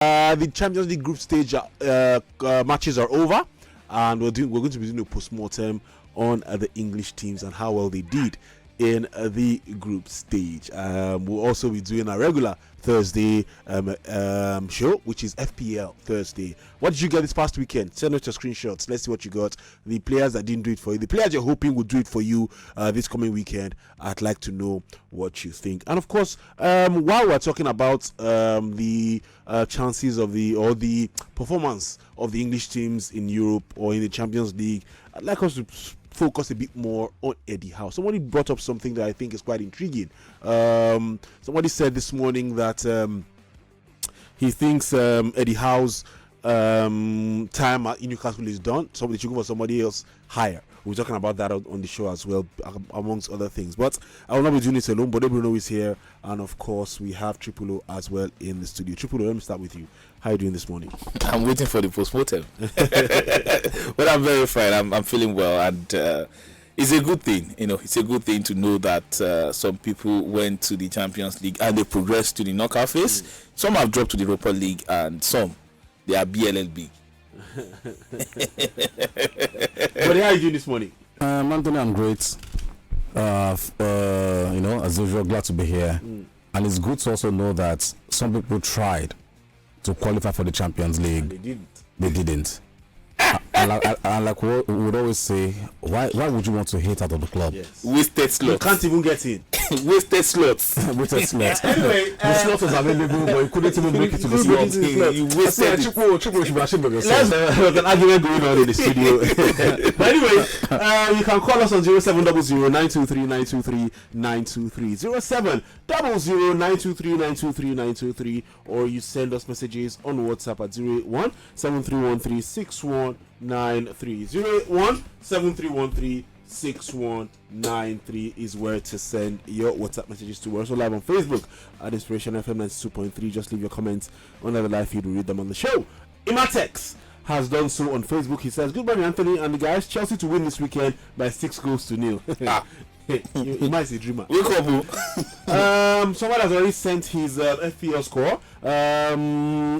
The Champions League group stage matches are over, and we're going to be doing a post-mortem on the English teams and how well they did in the group stage. We'll also be doing a regular Thursday show, which is FPL Thursday. What did you get this past weekend? Send us your screenshots. Let's see what you got. The players that didn't do it for you, the players you're hoping will do it for you this coming weekend. I'd like to know what you think. And of course, while we're talking about the chances of the performance of the English teams in Europe or in the Champions League, I'd like us to focus a bit more on Eddie Howe. Somebody brought up something that I think is quite intriguing. Somebody said this morning that he thinks Eddie Howe's time at Newcastle is done. So they should go for somebody else higher. We're talking about that on the show as well, amongst other things. But I will not be doing this alone. But Bruno is here, and of course we have Triple O as well in the studio. Triple O, let me start with you. How are you doing this morning? I'm waiting for the post-mortem. But I'm very fine. I'm feeling well, and it's a good thing. It's a good thing to know that some people went to the Champions League and they progressed to the knockout phase. Some have dropped to the Europa League, and some they are BLLB. But how are you doing this morning? Anthony, I'm great. As usual, glad to be here. And it's good to also know that some people tried to qualify for the Champions League. And they didn't. and like we would always say, why would you want to hate out of the club? Yes. Wasted slots. You can't even get in. Wasted slots. Wasted slots. Anyway, the slot was available, but you couldn't even make it to the slot. You wasted it. Triple should be ashamed of yourself. There's an argument going on in the studio. But anyway, you can call us on 0700 923 0700 or you send us messages on WhatsApp at 081 7313 6193. 081 7313 6193 is where to send your WhatsApp messages to. We're also live on Facebook at Inspiration FM 92.3. Just leave your comments under the live feed. We'll read them on the show. Imatex has done so on Facebook. He says, good morning, Anthony and the guys. Chelsea to win this weekend by 6-0. You might say dreamer. Someone has already sent his FPL score.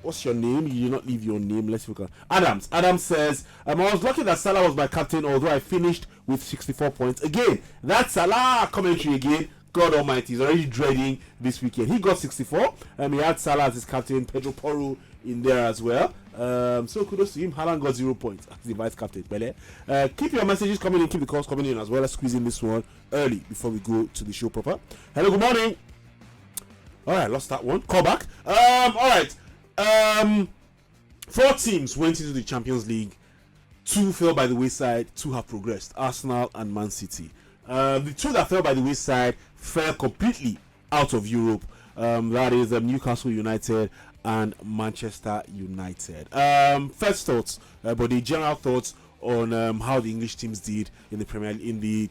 What's your name? You did not leave your name. Let's look at Adams. Adams says, I was lucky that Salah was my captain, although I finished with 64 points. Again, that Salah commentary again. God Almighty, he's already dreading this weekend. He got 64. He had Salah as his captain, Pedro Porro in there as well. So kudos to him. Haaland got 0 points as the vice captain. Keep your messages coming in, keep the calls coming in as well. Let's squeeze in this one early before we go to the show proper. Hello, good morning. Alright, lost that one. Call back. Alright. 4 teams went into the Champions League. 2 fell by the wayside, 2 have progressed. Arsenal and Man City. The 2 that fell by the wayside fell completely out of Europe. That is Newcastle United and Manchester United. First thoughts, but the general thoughts on how the English teams did in the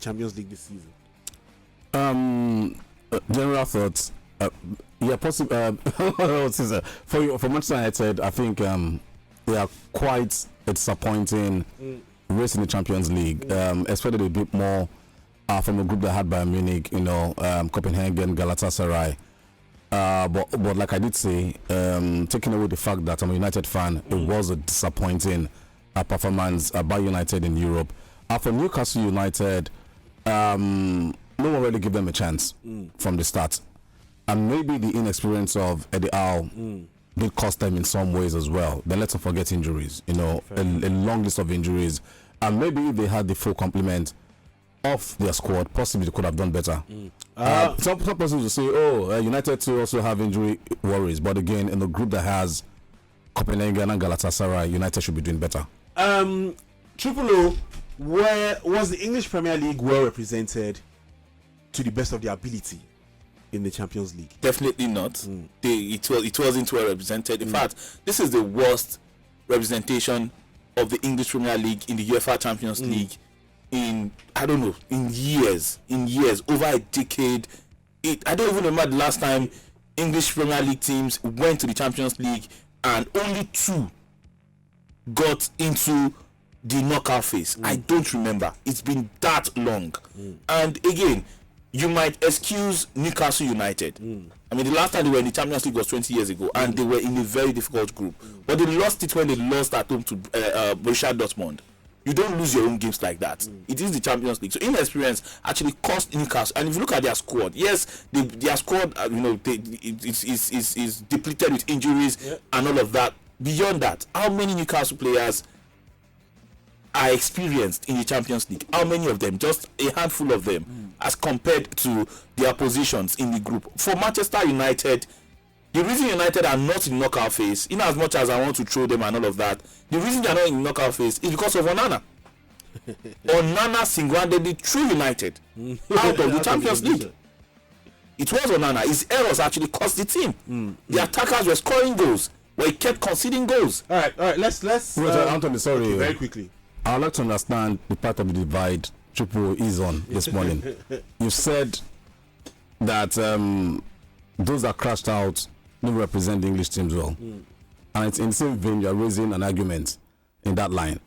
Champions League this season. General thoughts, possible. For Manchester United, I think they are quite a disappointing race in the Champions League. Expected a bit more from a group that had Bayern Munich, Copenhagen, Galatasaray. But like I did say, taking away the fact that I'm a United fan, it was a disappointing performance by United in Europe. For Newcastle United, no one really gave them a chance from the start. And maybe the inexperience of Eddie Howe did cost them in some ways as well. Then let's not forget injuries, a long list of injuries. And maybe if they had the full complement of their squad, possibly they could have done better. Some persons will say, United too also have injury worries, but again, in the group that has Copenhagen and Galatasaray, United should be doing better. Triple O, where was the English Premier League well represented to the best of their ability in the Champions League? Definitely not. It wasn't well represented. In fact, this is the worst representation of the English Premier League in the UEFA Champions League in years, over a decade. I don't even remember the last time English Premier League teams went to the Champions League and only 2 got into the knockout phase. I don't remember. It's been that long. And again, you might excuse Newcastle United. I mean, the last time they were in the Champions League was 20 years ago, and they were in a very difficult group. But they lost it when they lost at home to Borussia Dortmund. You don't lose your own games like that. It is the Champions League. So inexperience actually cost Newcastle. And if you look at their squad, yes, their squad, is depleted with injuries and all of that. Beyond that, how many Newcastle players are experienced in the Champions League? How many of them? Just a handful of them, as compared to their positions in the group. For Manchester United, the reason United are not in knockout phase, in as much as I want to throw them and all of that, the reason they are not in knockout phase is because of Onana. Onana single-handedly threw United out of the Champions League. It was Onana. His errors actually cost the team. The attackers were scoring goals, but he kept conceding goals. All right. Let's. Anthony, sorry. Okay, very quickly. I'd like to understand the part of the divide Triple is on this morning. You said that those that crashed out don't represent the English teams well. And it's in the same vein you're raising an argument in that line.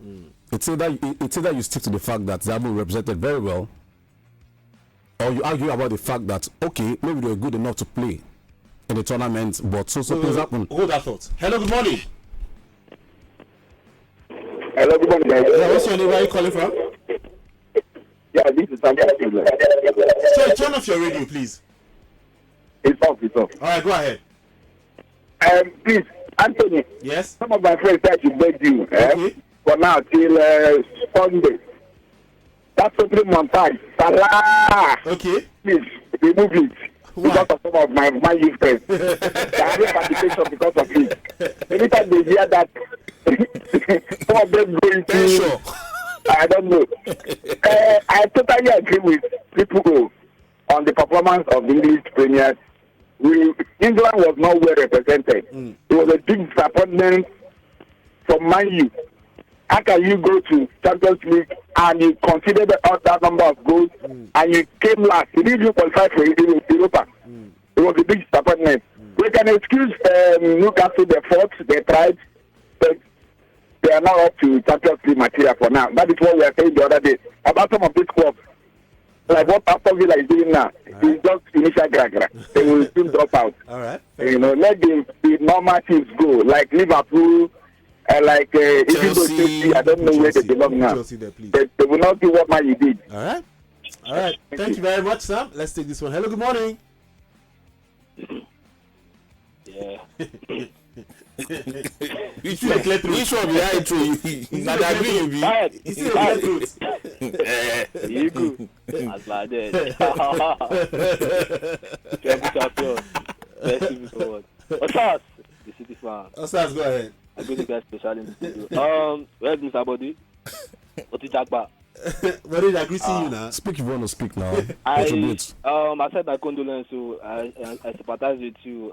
It's either you stick to the fact that they haven't represented very well, or you argue about the fact that, okay, maybe they were good enough to play in the tournament, but so things happen. Hold that thought. Hello, good morning. Hello, good morning, guys. Yeah, what's your name? Where are you calling from? Yeah, this is Sam. Sorry, turn off your radio, please. It's off. All right, go ahead. Please, Anthony. Yes? Some of my friends said to beg you for now till Sunday. That's opening montage. Salah. Okay. Please, remove it. Why? Because of some of my youth friends. They are having participation because of it. Anytime they hear that, some of them going to... Sure. I don't know. I totally agree with people on the performance of the English Premier. England was not well represented. It was a big disappointment from Man U. How can you go to Champions League and you consider that number of goals and you came last? You didn't even qualify for Europa. It was a big disappointment. We can excuse Newcastle, they fought, they tried, but they are not up to Champions League material for now. That is what we are saying the other day about some of these clubs. Like what Aston Villa is doing now, it's just initial gra. They will soon drop out. All right. Let the normal teams go, like Liverpool, even though Chelsea, I don't know where they belong now. Chelsea there, please. They will not do what Man U did. All right. Thank you very much, Sam. Let's take this one. Hello, good morning. Yeah. Which one be high through? Now they agree you be. You see the clear truth. You go. As like that. Champion. Best team forward. Osas, the city fan. Osas, go ahead. I go to guys special in the studio. Where's Mr. Body? Otijakba. Where did I agree see you now? Speak if you want to speak now. I said my condolence, so I sympathize with you.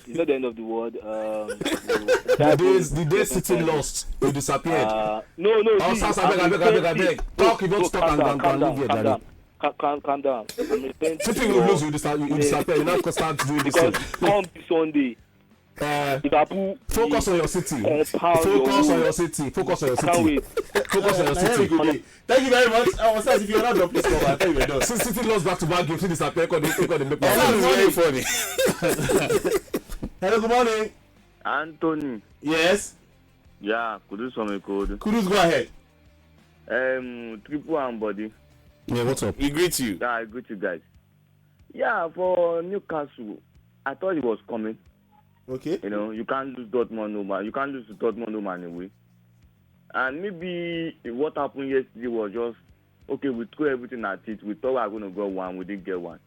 It's not the end of the world. The day City lost, you disappeared. No. I beg. Talk, you don't stop and leave here, Daddy. Calm down. City will lose, you disappear. You now start doing this. Because come Sunday, Liverpool. Focus on your city. Focus on your city. Focus on your city. Thank you very much. Osas, if you're not done, please come back. I thought you were done. Since City lost back-to-back games, City disappeared. That's very funny. Hello, good morning. Anthony. Yes? Yeah, Kudus from code. Kudus, go ahead. Triple and body. Yeah, what's up? We greet you. Yeah, I greet you guys. Yeah, for Newcastle, I thought it was coming. Okay. You can't lose Dortmund no man. You can't lose Dortmund no man away. And maybe what happened yesterday was just, okay, we threw everything at it. We thought we were going to get one, we didn't get one.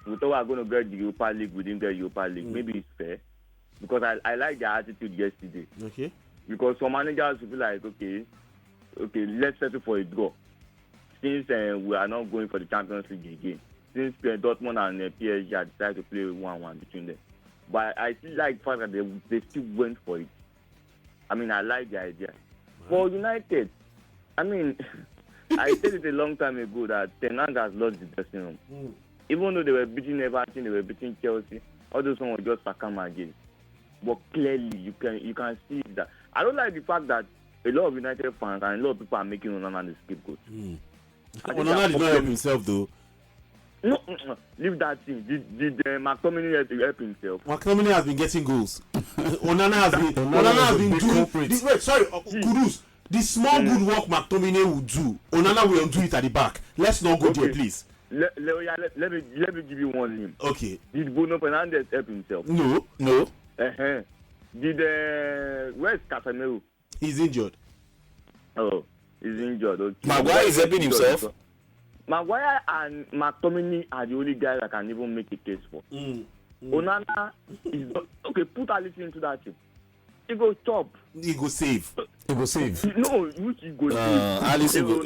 We thought we were going to get the Europa League, we didn't get Europa League. Maybe it's fair. Because I like their attitude yesterday. Okay. Because some managers will be like, okay, let's settle for a draw. Since we are not going for the Champions League again. Since Dortmund and PSG have decided to play 1-1 between them. But I still like the fact that they still went for it. I mean, I like the idea. For United, I mean, I said it a long time ago that Ten Hag has lost the dressing room. Even though they were beating Everton, they were beating Chelsea, all those ones were just sarcasm games. But clearly, you can see that. I don't like the fact that a lot of United fans and a lot of people are making Onana the scapegoat. Onana did not help himself, though. No, leave that thing. Did McTominay help himself? McTominay has been getting goals. Onana has been doing. Wait, sorry, Kudus. The small good work McTominay will do, Onana will do it at the back. Let's not go there, please. Let me give you one name. Okay. Did Bruno Fernandes help himself? No. Did where's Casemiro? He's injured. Oh, he's injured. Okay. Maguire is helping himself. Maguire and McTominay are the only guys I can even make a case for. Onana is okay. Put Alice into that team. He go chop. He go save. No, which he go save. Alice go.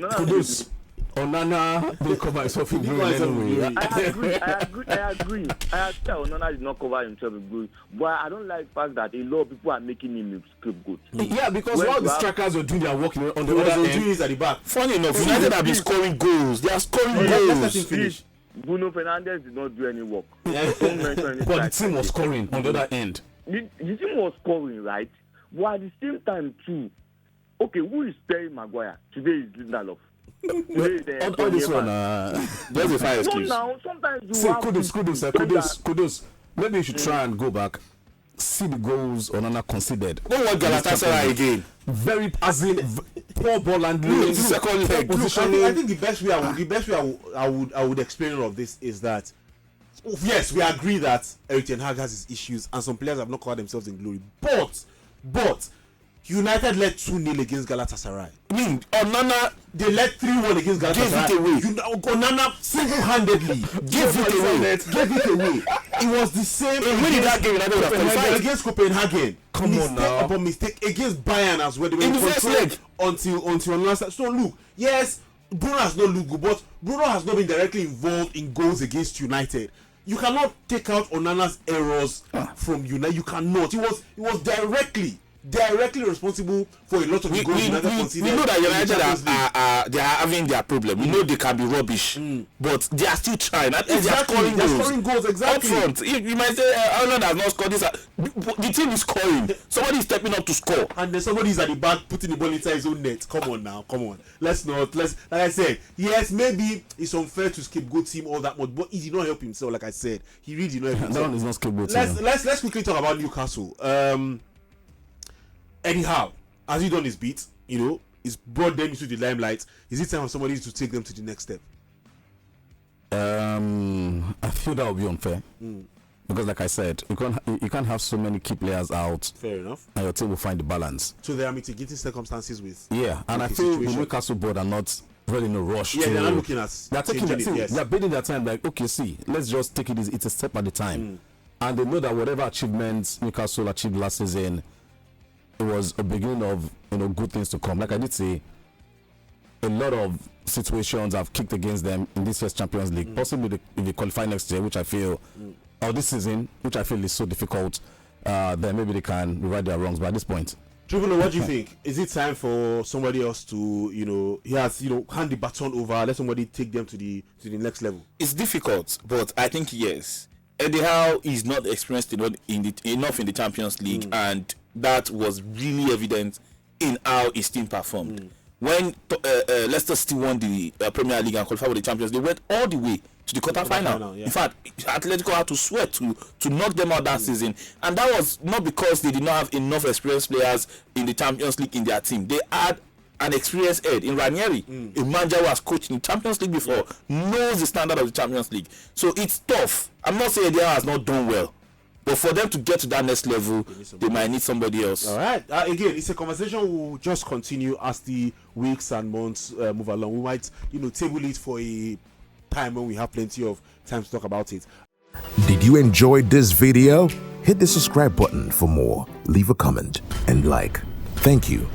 Onana will cover himself in glory anyway. I agree. I accept Onana did not cover himself in glory, but I don't like the fact that a lot of people are making him a scapegoat. Yeah, because while the strikers were doing their work on the other end, at the back. Funny enough, United have been scoring goals. They are scoring Let goals. him finish. Bruno Fernandes did not do any work. but the team was scoring on the other end. The team was scoring, right? But at the same time, too, okay, who is paying Maguire? Today is Lindelof. All this one, That's a fire excuse. No, now, sometimes you see, have Kudus. Maybe you should try and go back. See the goals Onana considered. Don't want Galatasaray again. Very, as in, poor ball handling. Second leg. I think the best way I would explain all of this is that yes, we agree that 𝐕 ten Hag has his issues and some players have not covered themselves in glory. But United led 2-0 against Galatasaray. I mean, Onana, they led 3-1 against Galatasaray. Gave it away. Onana single-handedly gave it away. It was the same against Copenhagen. Come on now. Upon mistake against Bayern as well. They were In the first leg. until last. So look, yes, Bruno has not looked good, but Bruno has not been directly involved in goals against United. You cannot take out Onana's errors from United. You cannot. He was directly responsible for a lot of the goals United conceded. We know that United they are having their problem. We know they can be rubbish, but they are still trying. At least they are scoring goals. Exactly. Up front, you might say Ireland has not scored this. The team is scoring. Somebody is stepping up to score, and then somebody is at the back putting the ball inside his own net. Come on. Let's like I said, yes, maybe it's unfair to scapegoat him all that much, but he did not help himself. Like I said, he really did not help himself. That one is not scapegoating. Let's quickly talk about Newcastle. Anyhow, has he done his beat? He's brought them into the limelight. Is it time for somebody to take them to the next step? I feel that would be unfair because, like I said, you can't have so many key players out. Fair enough. And your team will find the balance. So there are mitigating circumstances with. Yeah, and I feel the Newcastle board are not really in a rush. Yeah, they're not looking at. They're taking their time. They're bidding their time. Like, okay, see, let's just take it easy. It's a step at a time, and they know that whatever achievements Newcastle achieved last season, it was a beginning of good things to come. Like I did say, a lot of situations have kicked against them in this year's Champions League. Possibly if they qualify next year, which I feel, or this season, which I feel is so difficult, then maybe they can rewrite their wrongs. But at this point, Tribune, what do you think? Is it time for somebody else to, hand the baton over? Let somebody take them to the next level. It's difficult, but I think yes. Eddie Howe is not experienced enough in the Champions League, and that was really evident in how his team performed. When Leicester still won the Premier League and qualified for the Champions League, they went all the way to the quarterfinal. Yeah. In fact, Atletico had to sweat to knock them out that season, and that was not because they did not have enough experienced players in the Champions League in their team. They had an experienced head in Ranieri, a manager who has coached in Champions League before, knows the standard of the Champions League. So it's tough. I'm not saying they has not done well, but for them to get to that next level, they might need somebody else. All right. Again, it's a conversation we'll just continue as the weeks and months move along. We might, table it for a time when we have plenty of time to talk about it. Did you enjoy this video? Hit the subscribe button for more. Leave a comment and like. Thank you.